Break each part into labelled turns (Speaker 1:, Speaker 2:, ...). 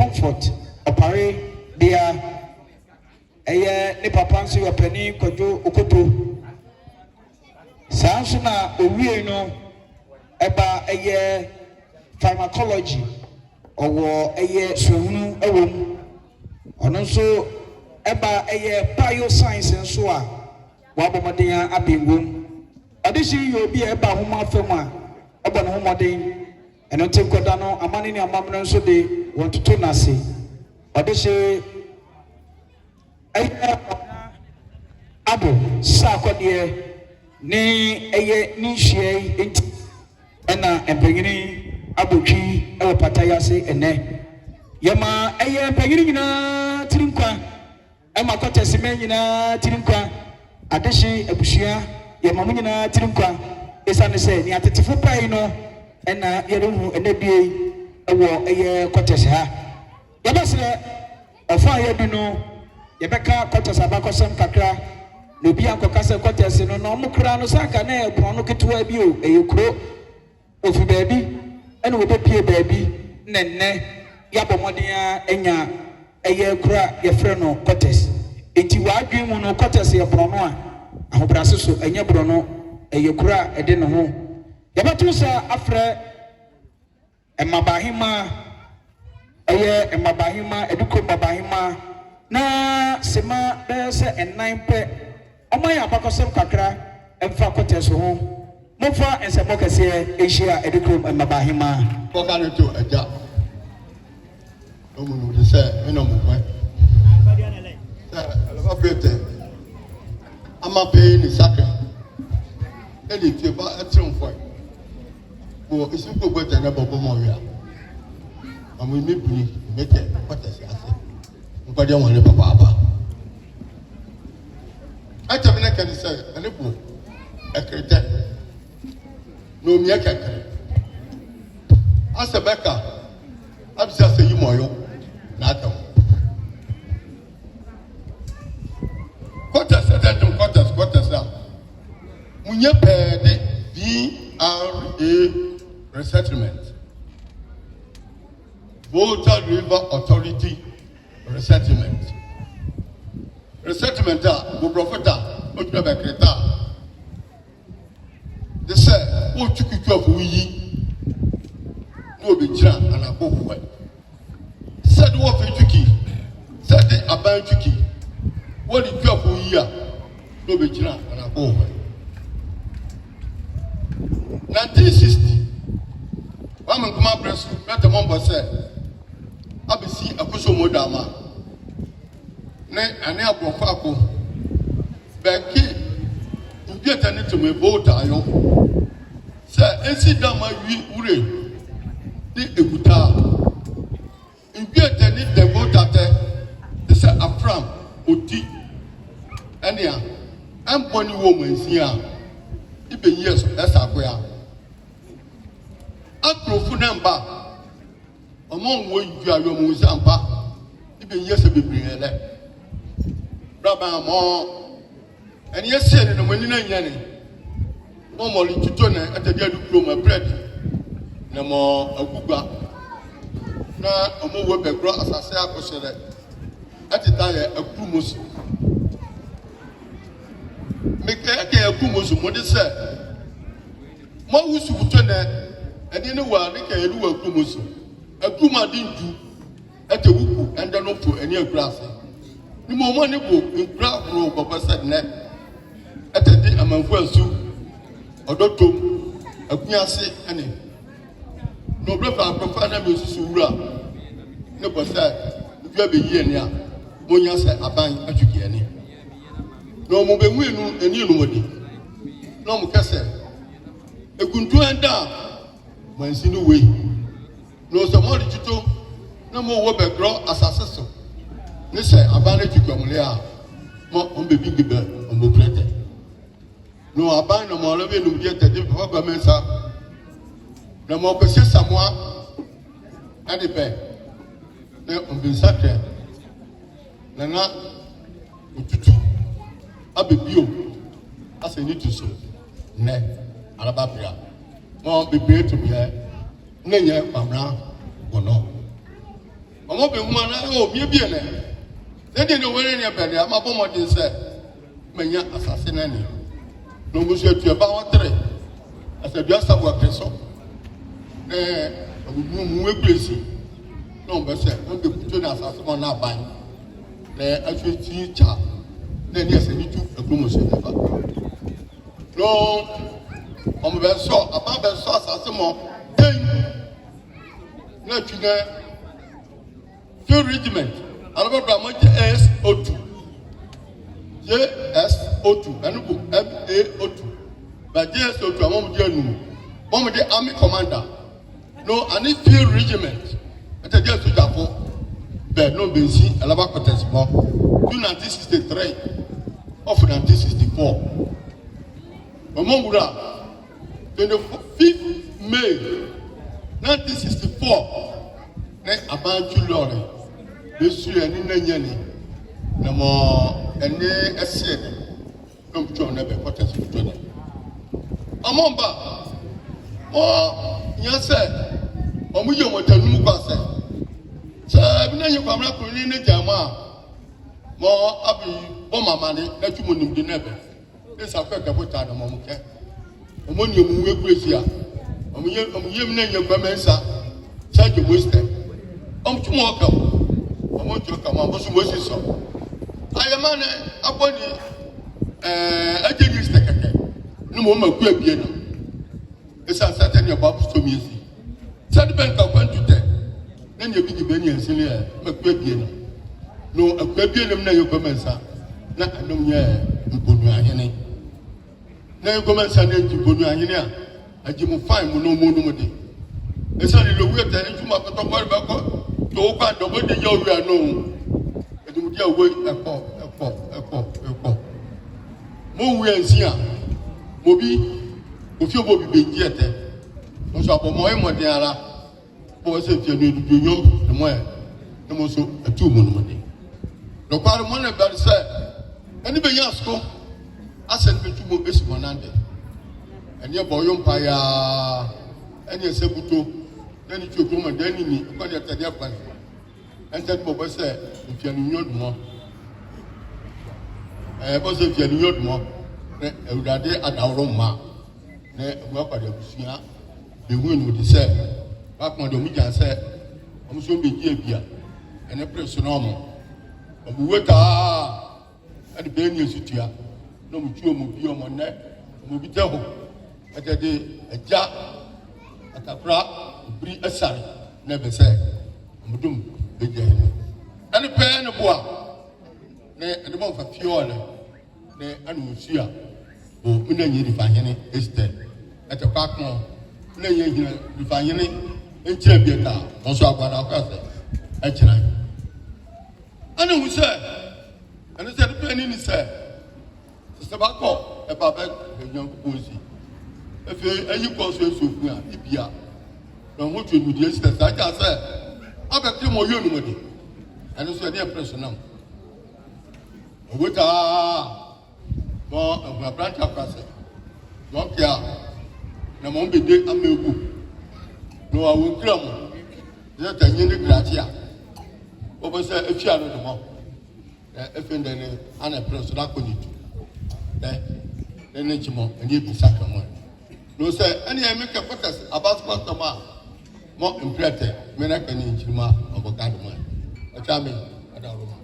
Speaker 1: Comfort apare dia ne papa nso yopani kwadwo okoto sanso na owie no eba pharmacology owo suhunu ewom ono nso eba bioscience nso a wabomoden abengom adishi yo bi eba homa afem a eba no homoden eno tenkoda no amane ni amamno nso de wontoto nase adishi Addo Sarkodie ne ni hwie enti ena empanyini abotwi ewo pataya se ene yema empanyini nyina tirinkwa ema kotesime nyina tirinkwa adeshi abusua yema mu nyina tirinkwa esane se ni atetifo pai no ena yerehu enedie ewo kotese ha yabasre ofa yedu no yebeka kotese abakosem kakra no bi ankokase kotese no no mukra no saka na ebon no ketwa bi o eyekro ofi baby ene wo bepie baby nenne yabomodea enya eye kura ye frɛ no quarters enti wadwen mu no quarters ye brono a ahobrase so enye brono eye kura ede ne ho yabeto sa afrɛ emabahima eye emabahima Adukrom babahima na sema be se enan pe omay abakosem kakra emfa quarters ho mofa ensemo kase Asia Adukrom emabahima
Speaker 2: kokane to aja omunu de se eno mo kwa alaba bete ama pe ni sakra eli tie ba atromfo bo isu ko bete na bobo mo wi amu mi buni mete quarters ase nkode won le papa aba acha bena kan se ane bo ekrete no mi akakre asebeka abisa se yimoyo na atam quarters a munye pede VRA Resettlement Volta River Authority Resettlement a go profeta o twa bekreta de se o tukutu afo yi no be jira anako ho said wo fe tuki said the aban tuki wo di twa afo yi a no be jira anako ho 1960 waman kuma presu meta mombo se abisi akoso modama ne ane abrofo ako beki ubieta ne to me volta ayo se ensi dama wi ure di eguta ubieta ne de volta te se afram oti ania amboni wo mansia ibe yeso esa koya akrofu namba omon wo yu ayo mu zampa ibe yeso bebrele braba mo eni yesi ne no mani na nyane mo mo li tuto na atadi Adukrom bread na mo agugba na omo wo begro asase akosere atita ye akumus mekeke akumus mo de se mo wusu tuto na eni ne wa ne ka elu akumus akuma dindu ate wuku enda no fo eni agrase ni mo mo ne bo nkra bro baba said ne atedi amanfu asu odotom akuase ene no brefa brefa na me susu wura ne bo say bia be yi ene a mo nya say aban atwiki ene no mo be nwi nu eni no modi no mo kase eguntu enda mansi no we no so mo ditito na mo wo be gro asase so ne say aban atwiki omle a mo on be big be on mo prete no aban no mo lebe no die tede papa gwamensa na mo ko se samoa ade be ne on be sacre na ututu abebio aseni tuso ne araba bia mo be be to bia ne nya pamra wono omo be hu na o bie bie ne de no were ne be ne amabo mo de se menya asase na ni no musu etu ba wotre asabia sabu akeso mu egbesi no be se on be kuto na asase mo na ban le atweti cha na ni aseni tu Adukrom se ba no on be so aba be so asase mo na twina two regiment alaba mo JS02 JS02 anugo MA02 but JS02 amom di anu mom di army commander no ani field regiment at JS02 for but no bensi alaba quarters mo 1963 of 1964 omongura 25th May 1964 ne abanju lore besu ani nanyani na mo ene ese no mcho na be quarters mcho na amomba o Yes, sir. Omuye motanum kwase. Sir, bi na ye kwamra kuni ne jama. Mo abi bo mama ne na tumu nim de nebe. Esa kwa ka bota na mo mke. Omoni emu ekwesi omuye mi na ye kwa mensa. Charge waste. Tumu oka. Omojo ka ma bo so mo siso. Ayamane aboni ageni stekeke. No mo maku abie no. Esa certain your babu to me. Said bank account to then you be the Benny and Celia, McQuabian. No, a Quabian, no, your commensa. Not a no, yeah, Bunuahene. Now you commence and then to Bunuahene. I give you fine, no more. It's only the way that you must talk about to open the body you are known. And you will wait a pop. More we are here. Moby. If you will be theatre, no shop of my mother, was if you need to know the more, the most a 2 money. No part of money about said, anybody else go? I sent me to move this one under. And your boy umpire, and your sebuto, then it will come and then me, according to their plan. And that Bob said, if you knew more, I was if you knew more, I would have at our own mark. Ne mwapa de busia be win with say back mo do mi jan say am so be gie bia ene press no mo obu weta e de be ni sutua no mu tuo mu bi o mo ne mo bi te ho e de eja atakra bri asare na be say mo dum be gie ene pe ne boa ne de mo fa fiole ne anu suia o una nyi di fanyene este ete kwakon na ye hina di fanyene enchira bieta no so agwara akase echira ana hu se ana se de pani ni se ba ko e ba be nyan kuzi efe ayi ko so esofu a ibia no ho twenu di este sa ja se abekri mo yo nu modi ana so de personal owota mo a branch akase don't care na mo be de amegu no awu kram de tanyi ni gratia obo se afia no de mo efende ne ana press da koniti ne chimo eni bi saka mo no se eni emi ka potas about customer mo imprete me na kan ni chima obokado mo acha me adaro mo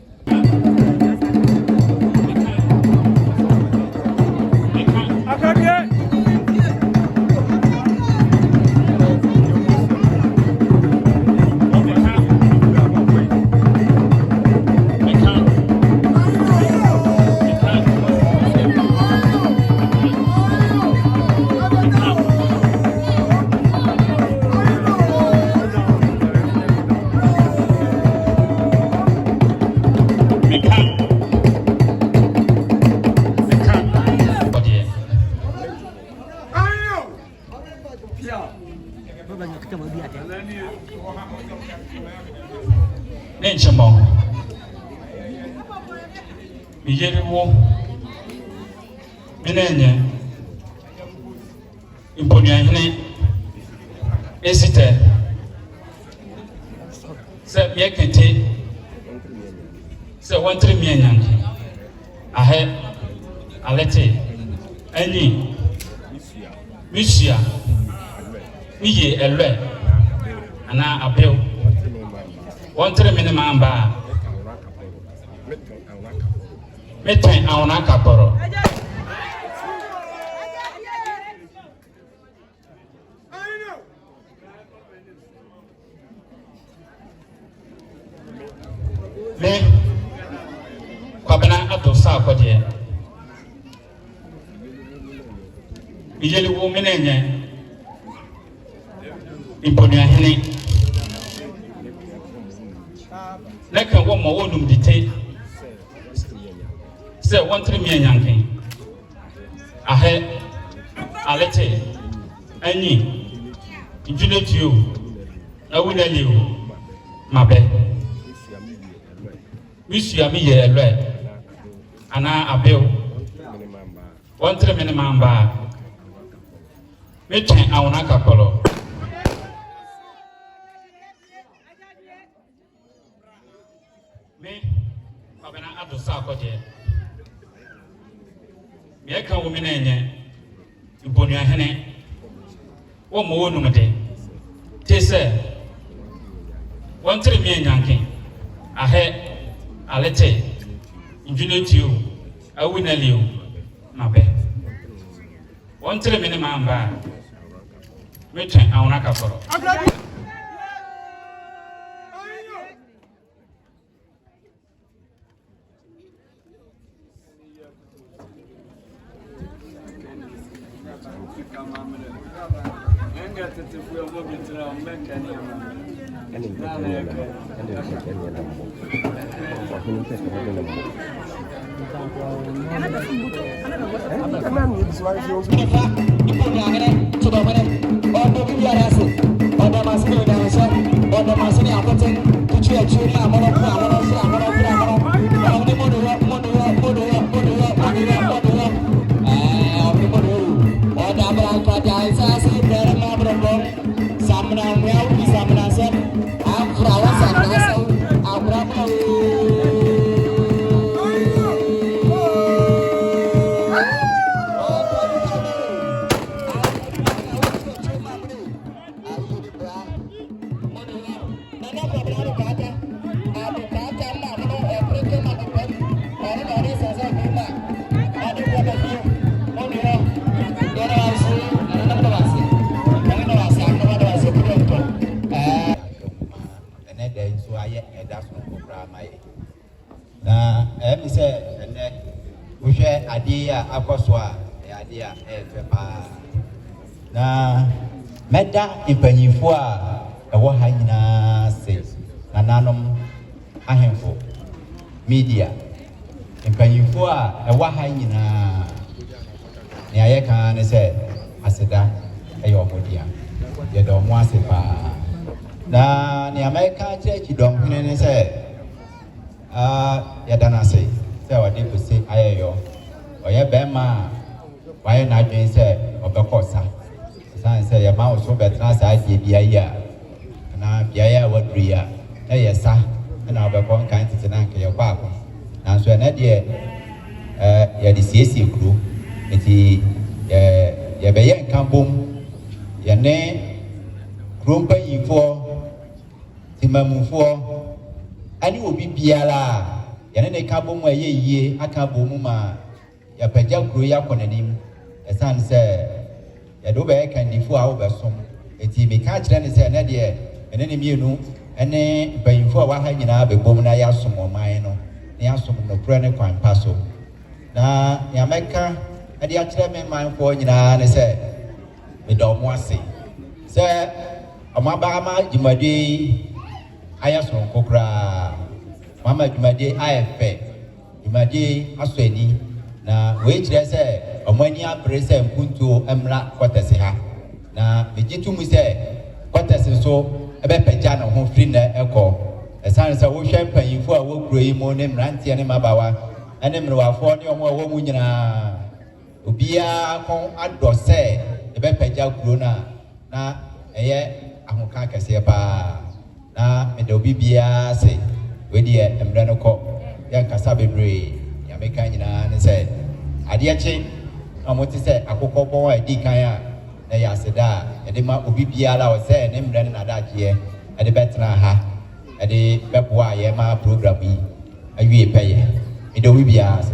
Speaker 3: Nenchamo Mijeriwo Minenye Imponuahene Esite Se miekete Se wantri mienyanki Ahe Alete Eni Misia Miye elwe Ana abel One 3 minimum bar. Metin awna kaporo. Me Kwabena Addo Sarkodie. Bijeli wo menenye. Imponuahene. Neka wo mo wonum dite se wontre mi anyanken ahe alete ani injunetu awunaliu mabe misua mi ye elwe ana abel wontre mi mamba metwen awuna kapolo Addo Sarkodie. Me ka wo me na enye. Kyidomhene. Wo mo wo numde. Te se won tere me nyanke. Ahe alete. Injunetio. Awinalio. Mabe. Won tere me ne mamba. Me twen awona ka foro.
Speaker 4: Meda impanyimfo a ewo ha nyina se nananom ahemfo media impanyimfo a ewo ha nyina ne ayeka ne se aseda eyo omodia ye do mo asepa na ne America che Kyidomhene ne se ya dana se wade kusi ayeyo oye bema waye na adwen se obekosa san say ya ma so betra sa die bia ya na bia ya wadria na yesa na obekon kan tete na nke yakwa akọ na so na de ya di siesie kru eti ya be yen kambom ya ne krompa yifo timamufo ani obi biara ya ne kambom wa ye yie aka bomu ma ya pagya kru ya konanim esan say ya do be kan difu a wo besom eti me ka kire ne se na de ene ne mienu ene bayinfo a wa ha nyina be bom na ya som oman no ne ya som no pro ne kwan paso na ya meka ade a kire me manfo nyina ne se me do mo ase se amaba ma jumade aya som kokra mama jumade ayefe jumade asoni na we kire se omani abrese mpuntu emra kwatese ha na mejitu mu se kwatese so ebe pagya na ho firi na ekọ esan se wo hwe mpanyimfo a wo kuro yi mo ne mrantie ne mabawa ene mrewafo ne omo a wo mu nyina obia kon Addo se ebe pagya kuro na eye ahoka kese pa na me de obi bia se we de emre no kọ ya nkasa bebre ya meka nyina ne se ade achi amoti se akokọ bon a di kan a na ya seda e de ma obi biara o se ne mre na daje e de betna ha e de beboa ye ma program yi awie peye e de obi biara